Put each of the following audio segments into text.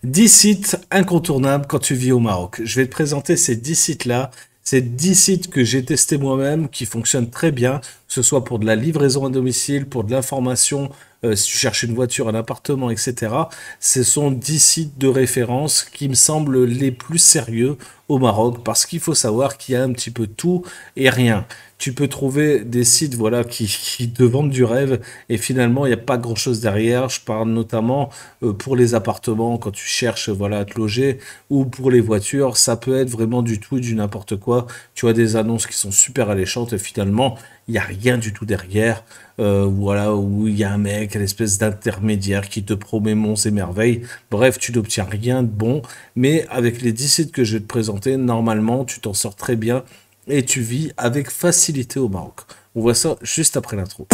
10 sites incontournables quand tu vis au Maroc. Je vais te présenter ces 10 sites-là. Ces 10 sites que j'ai testés moi-même, qui fonctionnent très bien, que ce soit pour de la livraison à domicile, pour de l'information, si tu cherches une voiture, un appartement, etc. Ce sont 10 sites de référence qui me semblent les plus sérieux au Maroc, parce qu'il faut savoir qu'il y a un petit peu tout et rien. Tu peux trouver des sites voilà, qui te vendent du rêve et finalement il n'y a pas grand-chose derrière. Je parle notamment pour les appartements quand tu cherches voilà, à te loger ou pour les voitures. Ça peut être vraiment du tout et du n'importe quoi. Tu as des annonces qui sont super alléchantes et finalement il n'y a rien du tout derrière. Voilà, où il y a un mec, une espèce d'intermédiaire qui te promet monts et merveilles. Bref, tu n'obtiens rien de bon. Mais avec les 10 sites que je vais te présenter, normalement, tu t'en sors très bien et tu vis avec facilité au Maroc. On voit ça juste après l'intro.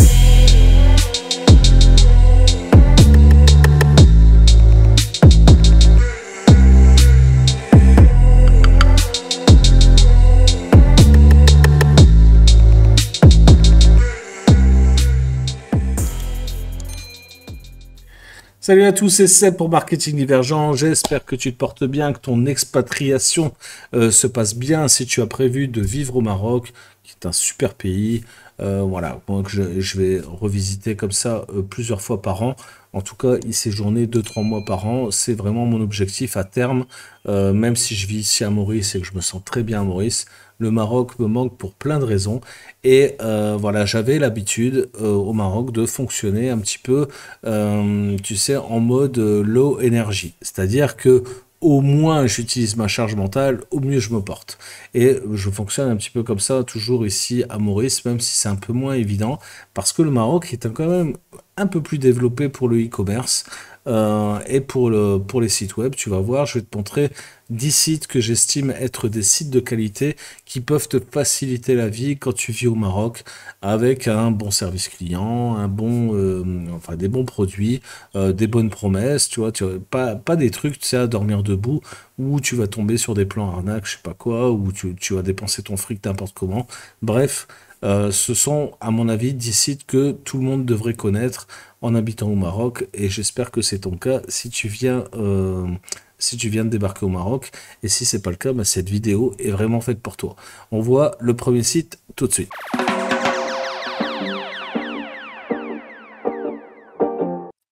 Salut à tous, c'est Seb pour Marketing Divergent. J'espère que tu te portes bien, que ton expatriation se passe bien. Si tu as prévu de vivre au Maroc, qui est un super pays, voilà, moi que je vais revisiter comme ça plusieurs fois par an. En tout cas, y séjourner 2-3 mois par an, c'est vraiment mon objectif à terme. Même si je vis ici à Maurice et que je me sens très bien à Maurice, le Maroc me manque pour plein de raisons. Et voilà, j'avais l'habitude au Maroc de fonctionner un petit peu tu sais, en mode low energy. C'est-à-dire que au moins j'utilise ma charge mentale, au mieux je me porte. Et je fonctionne un petit peu comme ça, toujours ici à Maurice, même si c'est un peu moins évident, parce que le Maroc est quand même un peu plus développé pour le e-commerce et pour les sites web. Tu vas voir, je vais te montrer 10 sites que j'estime être des sites de qualité qui peuvent te faciliter la vie quand tu vis au Maroc avec un bon service client, enfin des bons produits, des bonnes promesses, tu vois, pas des trucs, tu sais, à dormir debout, où tu vas tomber sur des plans arnaques, je sais pas quoi, où tu vas dépenser ton fric n'importe comment. Bref, ce sont, à mon avis, 10 sites que tout le monde devrait connaître en habitant au Maroc, et j'espère que c'est ton cas si tu viens de débarquer au Maroc, et si c'est pas le cas, bah, cette vidéo est vraiment faite pour toi. On voit le premier site tout de suite.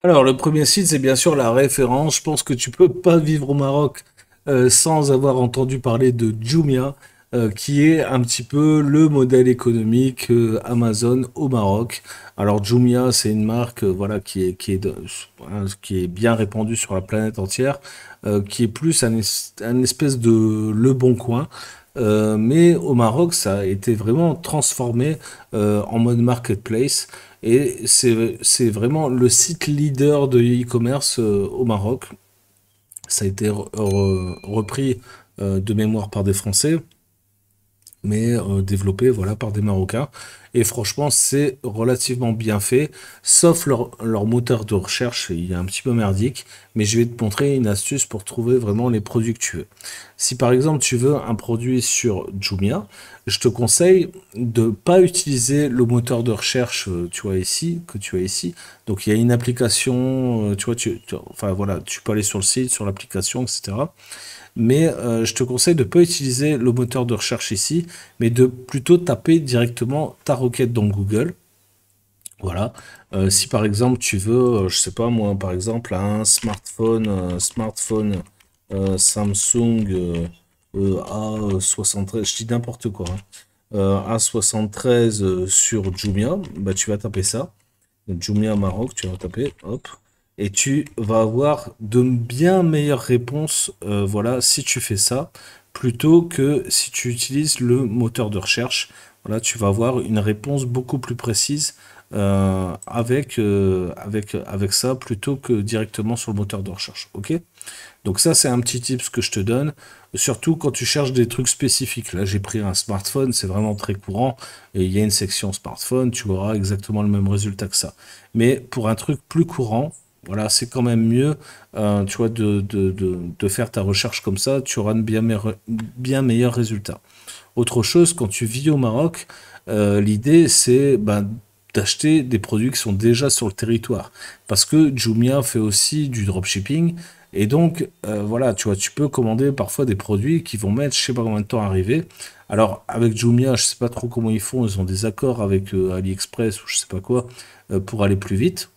Alors, le premier site, c'est bien sûr la référence. Je pense que tu peux pas vivre au Maroc sans avoir entendu parler de Jumia, qui est un petit peu le modèle économique Amazon au Maroc. Alors, Jumia, c'est une marque voilà, qui est bien répandue sur la planète entière, qui est plus un espèce de Le Bon Coin. Mais au Maroc, ça a été vraiment transformé en mode marketplace. Et c'est vraiment le site leader de e-commerce au Maroc. Ça a été repris de mémoire par des Français, mais développé voilà, par des Marocains. Et franchement, c'est relativement bien fait, sauf leur moteur de recherche, il est un petit peu merdique, mais je vais te montrer une astuce pour trouver vraiment les produits que tu veux. Si par exemple tu veux un produit sur Jumia, je te conseille de pas utiliser le moteur de recherche, tu vois ici, que tu as ici. Donc il y a une application, tu vois, enfin voilà, tu peux aller sur le site, sur l'application, etc. Mais je te conseille de ne pas utiliser le moteur de recherche ici, mais de plutôt taper directement ta requête dans Google. Voilà. Si par exemple tu veux, je sais pas moi, par exemple un smartphone Samsung A73, je dis n'importe quoi, hein, A73 sur Jumia, bah tu vas taper ça. Jumia Maroc, tu vas taper, hop, et tu vas avoir de bien meilleures réponses, voilà, si tu fais ça, plutôt que si tu utilises le moteur de recherche. Voilà, tu vas avoir une réponse beaucoup plus précise avec ça, plutôt que directement sur le moteur de recherche. Ok? Donc ça, c'est un petit tip que je te donne, surtout quand tu cherches des trucs spécifiques. Là, j'ai pris un smartphone, c'est vraiment très courant, et il y a une section smartphone, tu auras exactement le même résultat que ça. Mais pour un truc plus courant, voilà, c'est quand même mieux, tu vois, de faire ta recherche comme ça, tu auras de bien meilleurs résultats. Autre chose, quand tu vis au Maroc, l'idée, c'est ben, d'acheter des produits qui sont déjà sur le territoire. Parce que Jumia fait aussi du dropshipping, Et donc, voilà, tu vois, tu peux commander parfois des produits qui vont mettre je sais pas combien de temps à arriver. Alors, avec Jumia, je sais pas trop comment ils font, ils ont des accords avec AliExpress ou je sais pas quoi, pour aller plus vite,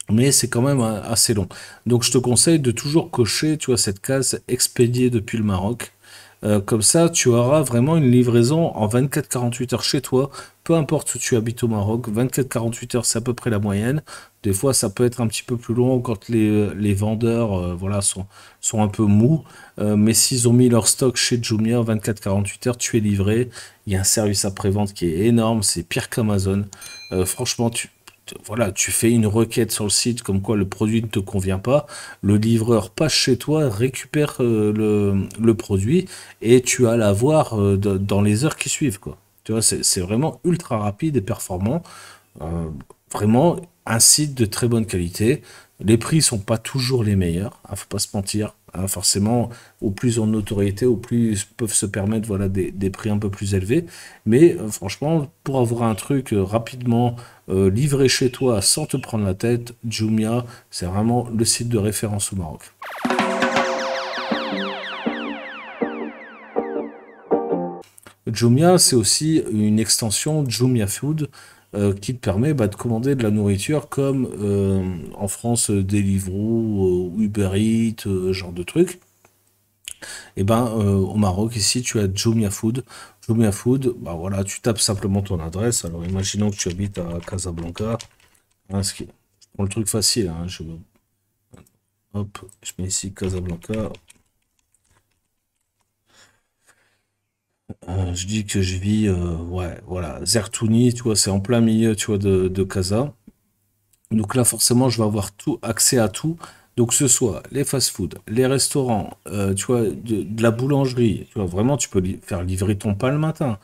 mais c'est quand même assez long. Donc je te conseille de toujours cocher, tu vois, cette case expédiée depuis le Maroc. Comme ça, tu auras vraiment une livraison en 24-48 heures chez toi, peu importe où tu habites au Maroc. 24-48 heures, c'est à peu près la moyenne. Des fois, ça peut être un petit peu plus long quand les vendeurs voilà, sont un peu mous. Mais s'ils ont mis leur stock chez Jumia, 24-48 heures, tu es livré. Il y a un service après-vente qui est énorme, c'est pire qu'Amazon. Franchement, voilà, tu fais une requête sur le site comme quoi le produit ne te convient pas, le livreur passe chez toi, récupère le produit et tu as l'avoir dans les heures qui suivent, quoi. Tu vois, c'est vraiment ultra rapide et performant. Euh, Vraiment un site de très bonne qualité. Les prix sont pas toujours les meilleurs, faut pas se mentir. Forcément, au plus en notoriété, au plus ils peuvent se permettre voilà, des prix un peu plus élevés. Mais franchement, pour avoir un truc rapidement livré chez toi sans te prendre la tête, Jumia, c'est vraiment le site de référence au Maroc. Jumia, c'est aussi une extension Jumia Food qui te permet de commander de la nourriture comme en France Deliveroo, Uber Eats, genre de trucs. Et ben au Maroc, ici, tu as Jumia Food. Jumia Food, bah voilà, tu tapes simplement ton adresse. Alors imaginons que tu habites à Casablanca. Je prends le truc facile, hein, hop, je mets ici Casablanca. Je dis que je vis, ouais, voilà, Zertouni, tu vois, c'est en plein milieu, tu vois, de Casa. Donc là, forcément, je vais avoir tout, accès à tout. Donc, que ce soit les fast-food, les restaurants, tu vois, de la boulangerie, tu vois, vraiment, tu peux faire livrer ton pain le matin.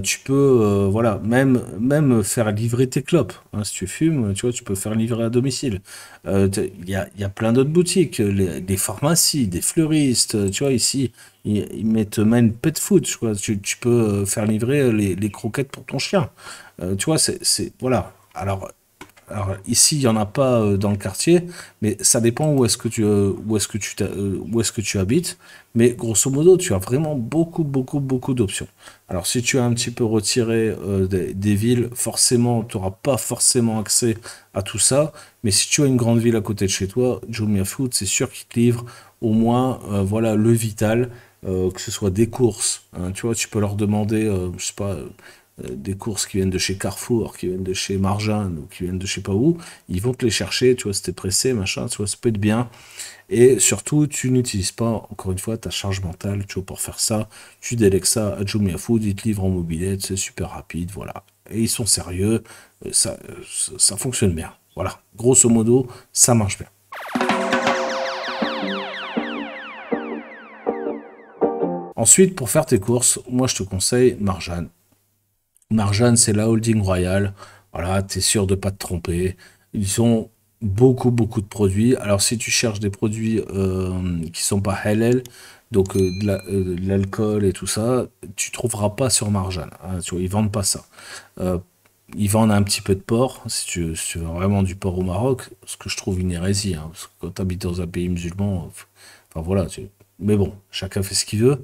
Tu peux, voilà, même faire livrer tes clopes. Hein, si tu fumes, tu vois, tu peux faire livrer à domicile. Il y a plein d'autres boutiques, des pharmacies, des fleuristes, tu vois, ici, ils mettent même pet food, tu vois, tu peux faire livrer les croquettes pour ton chien. Tu vois, voilà. Alors ici, il n'y en a pas dans le quartier, mais ça dépend où est-ce que tu habites. Mais grosso modo, tu as vraiment beaucoup, beaucoup, beaucoup d'options. Alors si tu es un petit peu retiré des villes, forcément, tu n'auras pas forcément accès à tout ça. Mais si tu as une grande ville à côté de chez toi, Jumia Food, c'est sûr qu'il te livre au moins voilà, le vital, que ce soit des courses. Hein, tu vois, tu peux leur demander, je sais pas, des courses qui viennent de chez Carrefour, qui viennent de chez Marjane ou qui viennent de je sais pas où, ils vont te les chercher, tu vois, si t'es pressé, machin, tu vois, ça peut être bien. Et surtout, tu n'utilises pas, encore une fois, ta charge mentale, tu vois, pour faire ça. Tu délègues ça à Jumia Food, ils te livrent en mobilette, c'est super rapide, voilà. Et ils sont sérieux, ça fonctionne bien. Voilà, grosso modo, ça marche bien. Ensuite, pour faire tes courses, moi je te conseille Marjane. Marjane, c'est la holding royale. Voilà, tu es sûr de pas te tromper. Ils ont beaucoup, beaucoup de produits. Alors, si tu cherches des produits qui sont pas halal, donc de l'alcool et tout ça, tu trouveras pas sur Marjane. Hein, tu vois, ils vendent pas ça. Euh, Ils vendent un petit peu de porc, si tu veux vraiment du porc au Maroc, ce que je trouve une hérésie. Hein, parce que quand tu habites dans un pays musulman, enfin voilà. Mais bon, chacun fait ce qu'il veut.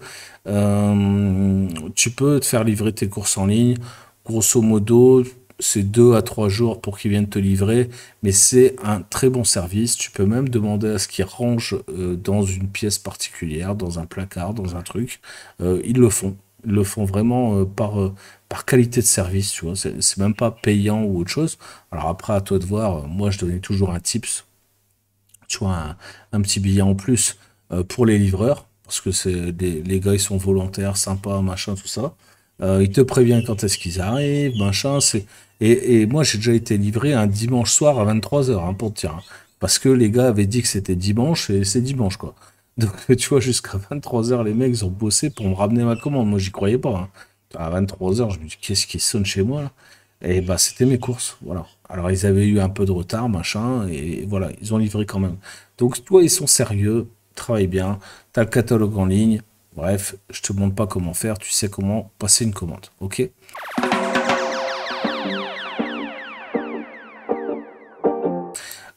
Tu peux te faire livrer tes courses en ligne. Grosso modo, c'est 2 à 3 jours pour qu'ils viennent te livrer, mais c'est un très bon service. Tu peux même demander à ce qu'ils rangent dans une pièce particulière, dans un placard, dans un truc. Ils le font. Ils le font vraiment par qualité de service, tu vois. C'est même pas payant ou autre chose. Alors après, à toi de voir. Moi, je donnais toujours un tips, tu vois, un petit billet en plus pour les livreurs, parce que les gars, ils sont volontaires, sympas, machin, tout ça. Ils te préviennent quand est-ce qu'ils arrivent, machin. Et moi, j'ai déjà été livré un dimanche soir à 23 h, hein, pour te dire. Hein. Parce que les gars avaient dit que c'était dimanche, et c'est dimanche, quoi. Donc, tu vois, jusqu'à 23 h, les mecs, ils ont bossé pour me ramener ma commande. Moi, j'y croyais pas. Hein. À 23 h, je me dis, qu'est-ce qui sonne chez moi, là? Et bah, c'était mes courses, voilà. Alors, ils avaient eu un peu de retard, machin, et voilà, ils ont livré quand même. Donc, toi, ils sont sérieux, ils travaillent bien, t'as le catalogue en ligne. Bref, je te montre pas comment faire, tu sais comment passer une commande, ok?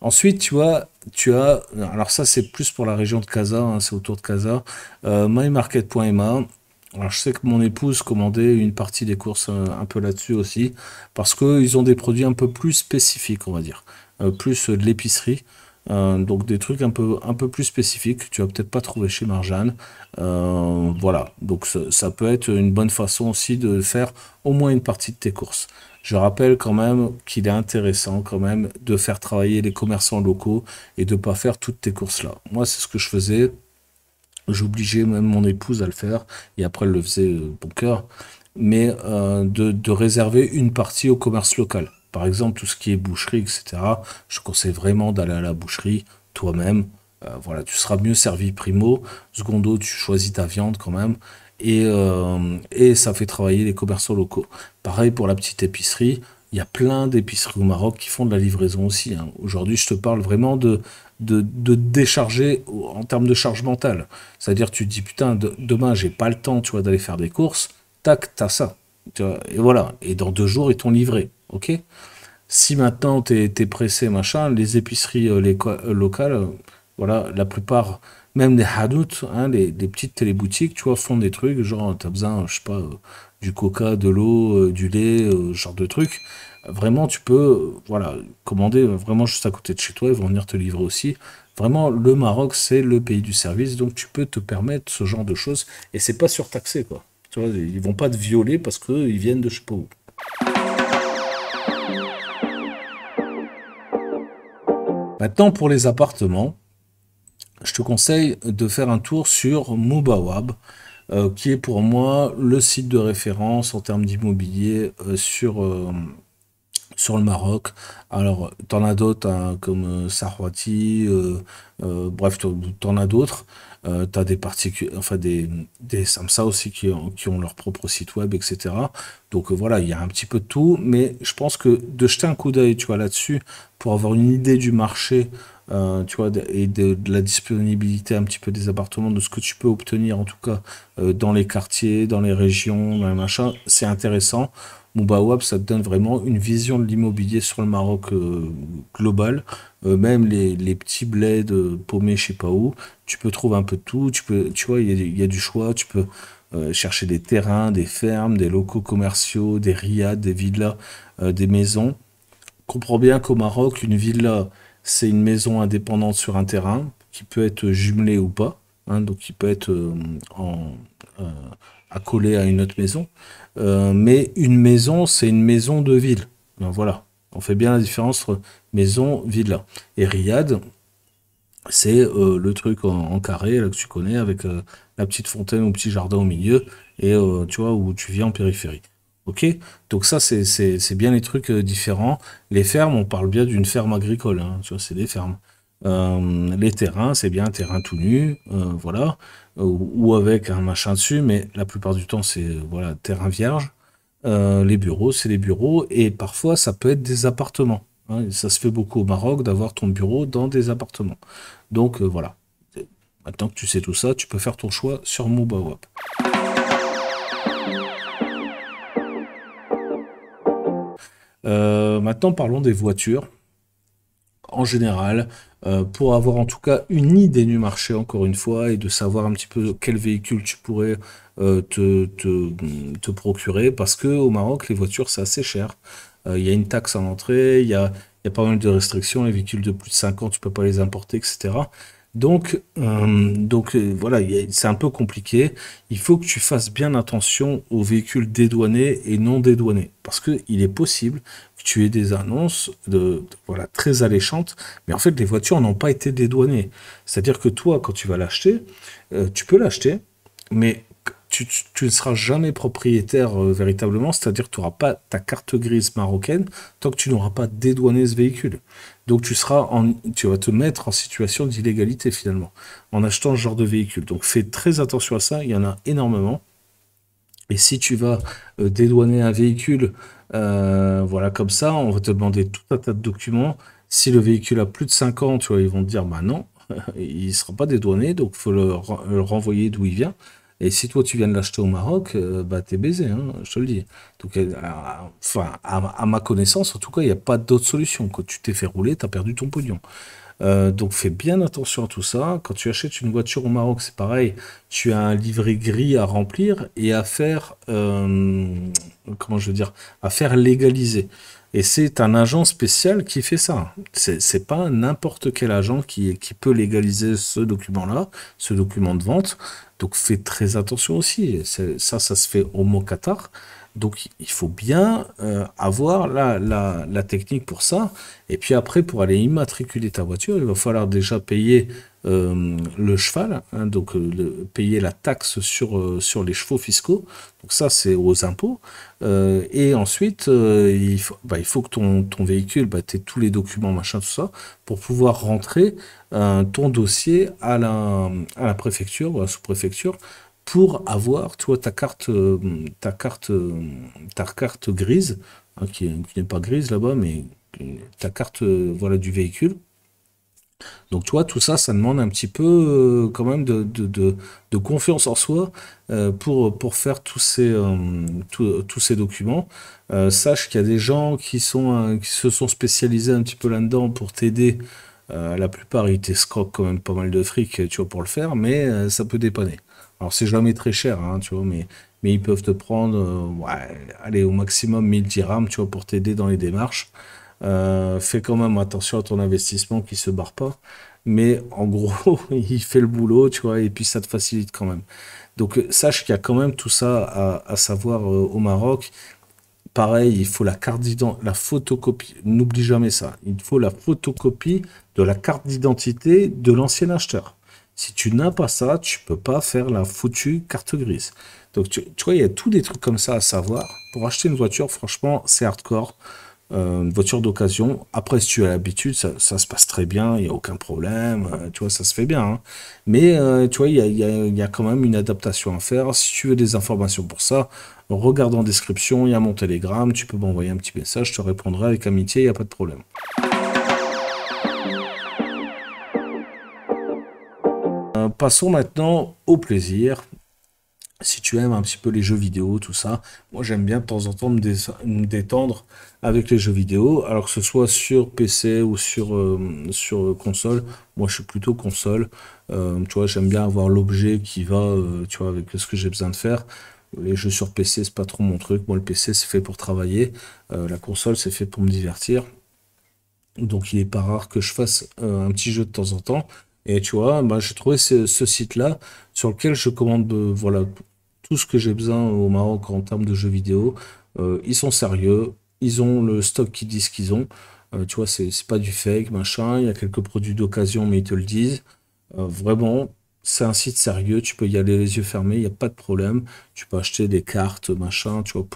Ensuite, tu as, alors ça c'est plus pour la région de Casa, hein, c'est autour de Casa, mymarket.ma. Alors je sais que mon épouse commandait une partie des courses un peu là-dessus aussi, parce qu'ils ont des produits un peu plus spécifiques, on va dire, plus de l'épicerie. Donc des trucs un peu plus spécifiques que tu vas peut-être pas trouver chez Marjane. Voilà, donc ça peut être une bonne façon aussi de faire au moins une partie de tes courses. Je rappelle quand même qu'il est intéressant quand même de faire travailler les commerçants locaux et de pas faire toutes tes courses là. Moi, c'est ce que je faisais. J'obligeais même mon épouse à le faire et après elle le faisait bon cœur. Mais de réserver une partie au commerce local. Par exemple, tout ce qui est boucherie, etc. Je conseille vraiment d'aller à la boucherie toi-même. Voilà, tu seras mieux servi primo. Secondo, tu choisis ta viande quand même. Et ça fait travailler les commerçants locaux. Pareil pour la petite épicerie. Il y a plein d'épiceries au Maroc qui font de la livraison aussi, hein. Aujourd'hui, je te parle vraiment de décharger en termes de charge mentale. C'est-à-dire, tu te dis, putain, demain, j'ai pas le temps, tu vois, d'aller faire des courses. Tac, t'as ça. Tu vois, et voilà. Et dans 2 jours, ils t'ont livré. OK? Si maintenant t'es pressé, machin, les épiceries locales, voilà, la plupart, même les hadouts, hein, les petites téléboutiques, tu vois, font des trucs, genre t'as besoin, je sais pas, du coca, de l'eau, du lait, ce genre de trucs. Vraiment, tu peux, voilà, commander vraiment juste à côté de chez toi, ils vont venir te livrer aussi. Vraiment, le Maroc, c'est le pays du service, donc tu peux te permettre ce genre de choses, et c'est pas surtaxé, quoi. Tu vois, ils vont pas te violer parce qu'ils viennent de je sais pas où. Maintenant, pour les appartements, je te conseille de faire un tour sur Mubawab, qui est pour moi le site de référence en termes d'immobilier sur le Maroc. Alors, t'en as d'autres hein, comme Sarwati, bref, t'en as d'autres. T'as des particuliers, enfin des Samsa aussi qui ont leur propre site web, etc. Donc voilà, il y a un petit peu de tout, mais je pense que de jeter un coup d'œil, tu vois, là-dessus, pour avoir une idée du marché, tu vois, et de la disponibilité un petit peu des appartements, de ce que tu peux obtenir, en tout cas, dans les quartiers, dans les régions, dans les machins, c'est intéressant. Mubawab, ça te donne vraiment une vision de l'immobilier sur le Maroc global. Même les petits bleds paumés, je sais pas où, tu peux trouver un peu de tout. Tu vois, il y a du choix. Tu peux chercher des terrains, des fermes, des locaux commerciaux, des riads, des villas, des maisons. Comprends bien qu'au Maroc, une villa, c'est une maison indépendante sur un terrain qui peut être jumelée ou pas, hein, donc qui peut être euh, accolée à une autre maison. Mais une maison, c'est une maison de ville. Ben voilà, on fait bien la différence entre maison, villa. Et riad, c'est le truc en carré là, que tu connais avec la petite fontaine ou petit jardin au milieu et tu vois où tu vis en périphérie. Ok? Donc ça c'est bien les trucs différents. Les fermes, on parle bien d'une ferme agricole, hein, tu vois, c'est des fermes. Les terrains, c'est bien un terrain tout nu, voilà, ou avec un machin dessus, mais la plupart du temps c'est voilà terrain vierge. Les bureaux, c'est les bureaux, et parfois ça peut être des appartements, hein. Et ça se fait beaucoup au Maroc d'avoir ton bureau dans des appartements. Donc voilà. Maintenant que tu sais tout ça, tu peux faire ton choix sur Mubawab. Maintenant, parlons des voitures. En général, pour avoir en tout cas une idée du marché, encore une fois, et de savoir un petit peu quel véhicule tu pourrais te procurer, parce que au Maroc, les voitures, c'est assez cher. Il y a une taxe à l'entrée, il y a pas mal de restrictions, les véhicules de plus de 5 ans, tu peux pas les importer, etc. Voilà, c'est un peu compliqué. Il faut que tu fasses bien attention aux véhicules dédouanés et non dédouanés. Parce que il est possible que tu aies des annonces voilà, très alléchantes, mais en fait, les voitures n'ont pas été dédouanées. C'est-à-dire que toi, quand tu vas l'acheter, tu peux l'acheter, mais tu ne seras jamais propriétaire véritablement, c'est-à-dire que tu n'auras pas ta carte grise marocaine tant que tu n'auras pas dédouané ce véhicule. Donc tu vas te mettre en situation d'illégalité finalement en achetant ce genre de véhicule. Donc fais très attention à ça, il y en a énormément. Et si tu vas dédouaner un véhicule, voilà comme ça, on va te demander tout un tas de documents. Si le véhicule a plus de 5 ans, tu vois, ils vont te dire bah non, il ne sera pas dédouané, donc il faut le renvoyer d'où il vient. Et si toi tu viens de l'acheter au Maroc, bah t'es baisé, hein, je te le dis. Donc, enfin, à ma connaissance, en tout cas, il n'y a pas d'autre solution. Quand tu t'es fait rouler, tu as perdu ton pognon. Donc fais bien attention à tout ça. Quand tu achètes une voiture au Maroc, c'est pareil. Tu as un livret gris à remplir et à faire, comment je veux dire, à faire légaliser. Et c'est un agent spécial qui fait ça. C'est pas n'importe quel agent qui peut légaliser ce document-là, ce document de vente. Donc fais très attention aussi. Ça se fait au Mocatar. Donc il faut bien avoir la technique pour ça. Et puis après, pour aller immatriculer ta voiture, il va falloir déjà payer le cheval, hein, donc payer la taxe sur les chevaux fiscaux. Donc ça, c'est aux impôts. Et ensuite, il faut que ton véhicule, bah, tu tous les documents, machin, tout ça, pour pouvoir rentrer ton dossier à la préfecture ou à la sous-préfecture pour avoir, tu vois, ta carte grise, hein, qui n'est pas grise là-bas, mais ta carte voilà, du véhicule. Donc, tu vois, tout ça, ça demande un petit peu quand même de confiance en soi pour faire tous ces documents. Sache qu'il y a des gens qui se sont spécialisés un petit peu là-dedans pour t'aider. La plupart, ils t'escroquent quand même pas mal de fric, tu vois, pour le faire, mais ça peut dépanner. Alors, c'est jamais très cher, hein, tu vois, mais ils peuvent te prendre, ouais, allez, au maximum 1000 dirhams, tu vois, pour t'aider dans les démarches. Fais quand même attention à ton investissement qui se barre pas. Mais en gros, il fait le boulot, tu vois, et puis ça te facilite quand même. Donc sache qu'il y a quand même tout ça à savoir au Maroc. Pareil, il faut la carte d'identité, la photocopie. N'oublie jamais ça. Il faut la photocopie de la carte d'identité de l'ancien acheteur. Si tu n'as pas ça, tu peux pas faire la foutue carte grise. Donc tu vois, il y a tous des trucs comme ça à savoir. Pour acheter une voiture, franchement, c'est hardcore. Une voiture d'occasion. Après, si tu as l'habitude, ça se passe très bien, il n'y a aucun problème, tu vois, ça se fait bien, hein. Mais tu vois, il y a quand même une adaptation à faire. Si tu veux des informations pour ça, regarde en description, il y a mon Telegram, tu peux m'envoyer un petit message, je te répondrai avec amitié, il n'y a pas de problème. Passons maintenant au plaisir. Si tu aimes un petit peu les jeux vidéo, tout ça, moi j'aime bien de temps en temps me détendre avec les jeux vidéo, alors que ce soit sur PC ou sur console. Moi je suis plutôt console. Tu vois, j'aime bien avoir l'objet qui va, tu vois, avec ce que j'ai besoin de faire. Les jeux sur PC, c'est pas trop mon truc. Moi, le PC, c'est fait pour travailler. La console, c'est fait pour me divertir. Donc, il est pas rare que je fasse un petit jeu de temps en temps. Et tu vois, bah, j'ai trouvé ce site-là sur lequel je commande voilà, tout ce que j'ai besoin au Maroc en termes de jeux vidéo. Ils sont sérieux, ils ont le stock qu'ils disent qu'ils ont. Tu vois, c'est pas du fake, machin. Il y a quelques produits d'occasion, mais ils te le disent. Vraiment, c'est un site sérieux, tu peux y aller les yeux fermés, il n'y a pas de problème. Tu peux acheter des cartes, machin, tu vois,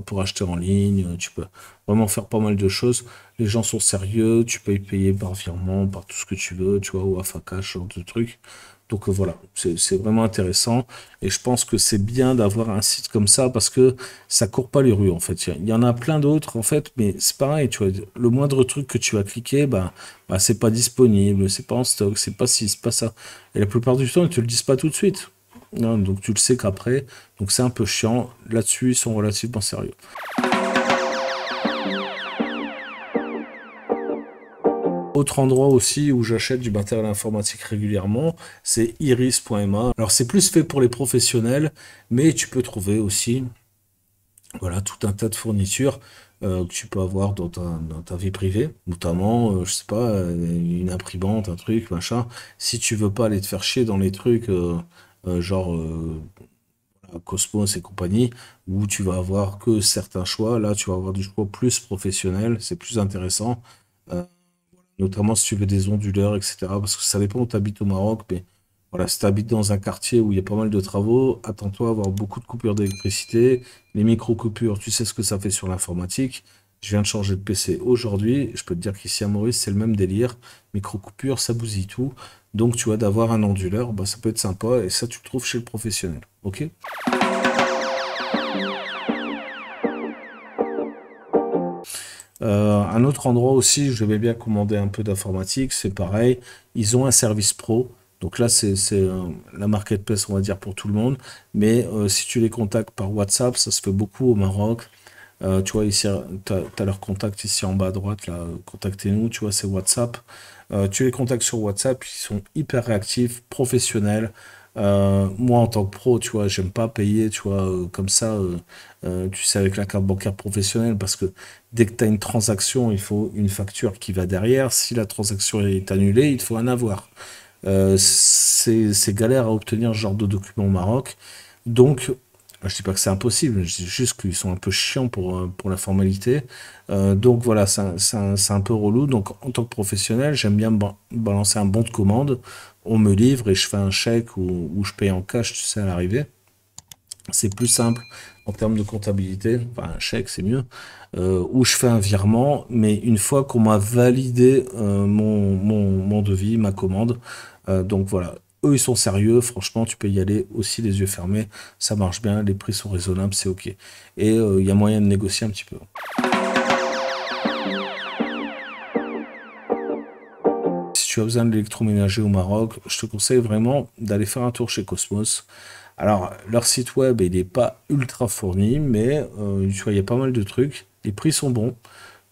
pour acheter en ligne. Tu peux vraiment faire pas mal de choses. Les gens sont sérieux, tu peux y payer par virement, par tout ce que tu veux, tu vois, ou à Fakash, ce genre de trucs. Donc voilà, c'est vraiment intéressant. Et je pense que c'est bien d'avoir un site comme ça parce que ça court pas les rues, en fait. Il y en a plein d'autres, en fait, mais c'est pareil, tu vois. Le moindre truc que tu vas cliquer, bah, c'est pas disponible, c'est pas en stock, c'est pas ci, c'est pas ça. Et la plupart du temps, ils te le disent pas tout de suite. Non, donc tu le sais qu'après, donc c'est un peu chiant. Là-dessus, ils sont relativement sérieux. Autre endroit aussi où j'achète du matériel informatique régulièrement, c'est iris.ma. Alors c'est plus fait pour les professionnels, mais tu peux trouver aussi voilà, tout un tas de fournitures que tu peux avoir dans ta vie privée, notamment, je sais pas, une imprimante, un truc, machin. Si tu veux pas aller te faire chier dans les trucs genre Cosmos et compagnie, où tu vas avoir que certains choix, là tu vas avoir du choix plus professionnel, c'est plus intéressant. Euh, Notamment si tu veux des onduleurs, etc. Parce que ça dépend où tu habites au Maroc, mais voilà, si tu habites dans un quartier où il y a pas mal de travaux, attends-toi à avoir beaucoup de coupures d'électricité. Les micro-coupures, tu sais ce que ça fait sur l'informatique. Je viens de changer de PC aujourd'hui. Je peux te dire qu'ici à Maurice, c'est le même délire. Micro-coupures, ça bousille tout. Donc, tu vois, d'avoir un onduleur, bah, ça peut être sympa. Et ça, tu le trouves chez le professionnel. OK? Un autre endroit aussi, je vais bien commander un peu d'informatique, c'est pareil, ils ont un service pro, Donc là, c'est la marketplace, on va dire, pour tout le monde. Mais si tu les contactes par WhatsApp, ça se fait beaucoup au Maroc. Tu vois, ici, tu as leur contact ici en bas à droite, là, contactez-nous, tu vois, c'est WhatsApp. Tu les contactes sur WhatsApp, ils sont hyper réactifs, professionnels. Moi, en tant que pro, tu vois, j'aime pas payer, tu vois, comme ça, tu sais, avec la carte bancaire professionnelle, parce que dès que tu as une transaction, il faut une facture qui va derrière. Si la transaction est annulée, il te faut un avoir. C'est galère à obtenir ce genre de document au Maroc. Donc, je dis pas que c'est impossible, je dis juste qu'ils sont un peu chiants pour la formalité. Donc voilà, c'est un peu relou. Donc en tant que professionnel, j'aime bien balancer un bon de commande. On me livre et je fais un chèque ou je paye en cash, tu sais, à l'arrivée. C'est plus simple en termes de comptabilité. Enfin, un chèque, c'est mieux. Ou je fais un virement, mais une fois qu'on m'a validé mon devis, ma commande. Donc voilà, eux, ils sont sérieux. Franchement, tu peux y aller aussi les yeux fermés. Ça marche bien, les prix sont raisonnables, c'est OK. Et il y a moyen de négocier un petit peu. Si tu as besoin d'électroménager au Maroc, je te conseille vraiment d'aller faire un tour chez Cosmos. Alors, leur site web, il n'est pas ultra fourni, mais tu vois, il y a pas mal de trucs. Les prix sont bons.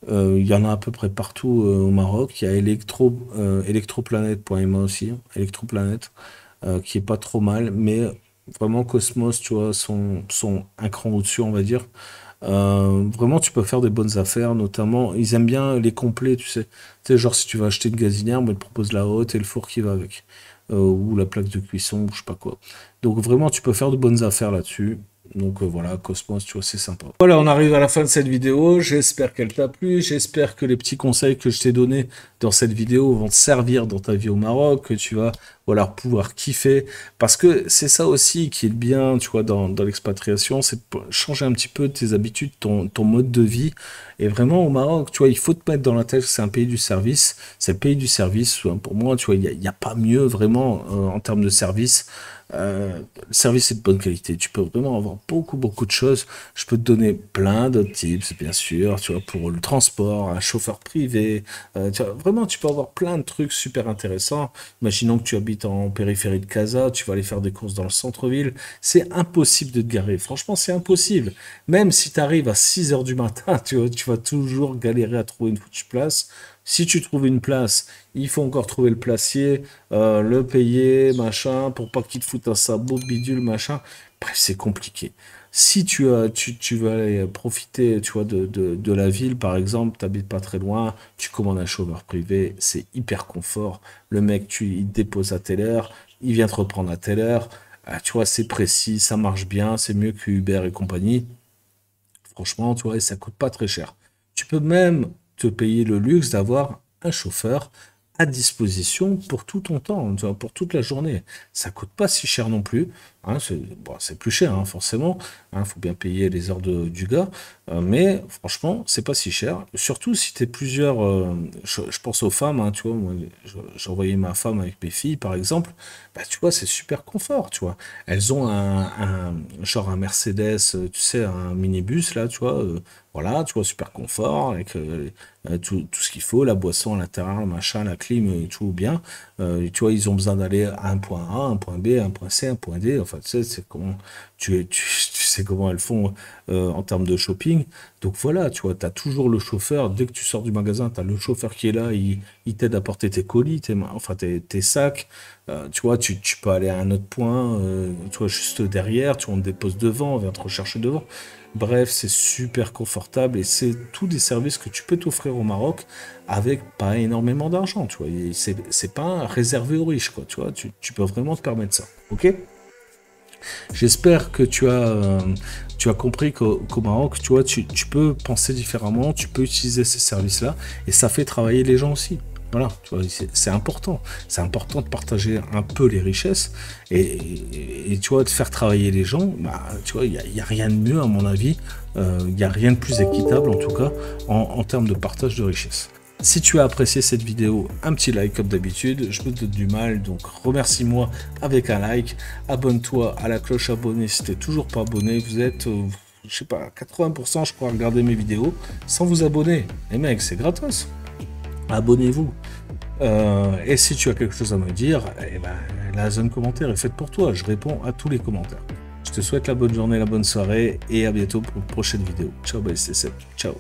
Il y en a à peu près partout au Maroc. Il y a electroplanet.ma aussi, Electroplanet, qui est pas trop mal, mais vraiment Cosmos, tu vois, sont un cran au-dessus, on va dire. Vraiment, tu peux faire des bonnes affaires, notamment, ils aiment bien les complets, tu sais. Tu sais, genre, si tu vas acheter une gazinière, bah, ils te proposent la hotte et le four qui va avec. Ou la plaque de cuisson, ou je sais pas quoi. Donc, vraiment, tu peux faire de bonnes affaires là-dessus. Donc, voilà, Cosmos, tu vois, c'est sympa. Voilà, on arrive à la fin de cette vidéo. J'espère qu'elle t'a plu. J'espère que les petits conseils que je t'ai donnés dans cette vidéo vont te servir dans ta vie au Maroc, que tu vas, voilà, pouvoir kiffer. Parce que c'est ça aussi qui est bien, tu vois, dans l'expatriation, c'est de changer un petit peu tes habitudes, ton mode de vie. Et vraiment, au Maroc, tu vois, il faut te mettre dans la tête que c'est un pays du service. C'est le pays du service. Pour moi, tu vois, il y a pas mieux vraiment en termes de service. Le service est de bonne qualité. Tu peux vraiment avoir beaucoup de choses. Je peux te donner plein d'autres tips, bien sûr, tu vois, pour le transport, un chauffeur privé. Tu vois, vraiment, tu peux avoir plein de trucs super intéressants. Imaginons que tu habites en périphérie de Casa, tu vas aller faire des courses dans le centre-ville. C'est impossible de te garer. Franchement, c'est impossible. Même si tu arrives à 6 heures du matin, tu vois, tu vas toujours galérer à trouver une foutue place. Si tu trouves une place, il faut encore trouver le placier, le payer, machin, pour pas qu'il te foute un sabot, bidule, machin. Bref, c'est compliqué. Si tu veux aller profiter, tu vois, de la ville, par exemple, t'habites pas très loin, tu commandes un chauffeur privé, c'est hyper confort. Le mec, il te dépose à telle heure, il vient te reprendre à telle heure. Ah, tu vois, c'est précis, ça marche bien, c'est mieux que Uber et compagnie. Franchement, tu vois, et ça coûte pas très cher. Tu peux même te payer le luxe d'avoir un chauffeur à disposition pour tout ton temps, tu vois, pour toute la journée. Ça coûte pas si cher non plus. Hein, c'est plus cher, hein, forcément. Il faut bien payer les heures du gars. Mais franchement, c'est pas si cher. Surtout si tu es plusieurs. Je pense aux femmes, hein, tu vois. Moi, j'ai envoyé ma femme avec mes filles, par exemple. Bah, tu vois, c'est super confort, tu vois. Elles ont genre un Mercedes, tu sais, un minibus, là, tu vois. Voilà, tu vois, super confort, avec tout ce qu'il faut, la boisson à l'intérieur, le machin, la clim, tout bien. Tu vois, ils ont besoin d'aller à un point A, un point B, un point C, un point D. Enfin, tu sais, c'est comment, tu sais comment elles font en termes de shopping. Donc voilà, tu vois, tu as toujours le chauffeur. Dès que tu sors du magasin, tu as le chauffeur qui est là, il t'aide à porter tes colis, enfin tes sacs. Tu vois, tu peux aller à un autre point, tu vois, juste derrière, tu vois, on te dépose devant, on vient te rechercher devant. Bref, c'est super confortable et c'est tous des services que tu peux t'offrir au Maroc avec pas énormément d'argent, tu vois. Et c'est pas réservé aux riches, quoi, tu vois. Tu peux vraiment te permettre ça, ok? J'espère que tu as compris qu'au Maroc, tu vois, tu peux penser différemment, tu peux utiliser ces services-là et ça fait travailler les gens aussi. Voilà, tu vois, c'est important. C'est important de partager un peu les richesses et tu vois, de faire travailler les gens. Bah, tu vois, y a rien de mieux, à mon avis. Il n'y a rien de plus équitable, en tout cas, en termes de partage de richesses. Si tu as apprécié cette vidéo, un petit like comme d'habitude, je me donne du mal, donc remercie-moi avec un like, abonne-toi à la cloche abonnée si t'es toujours pas abonné, vous êtes, je sais pas, 80% je crois à regarder mes vidéos sans vous abonner. Les mecs, c'est gratos, abonnez-vous. Et si tu as quelque chose à me dire, eh ben, la zone commentaire est faite pour toi. Je réponds à tous les commentaires. Je te souhaite la bonne journée, la bonne soirée et à bientôt pour une prochaine vidéo. Ciao, bye, c'était Seb. Ciao.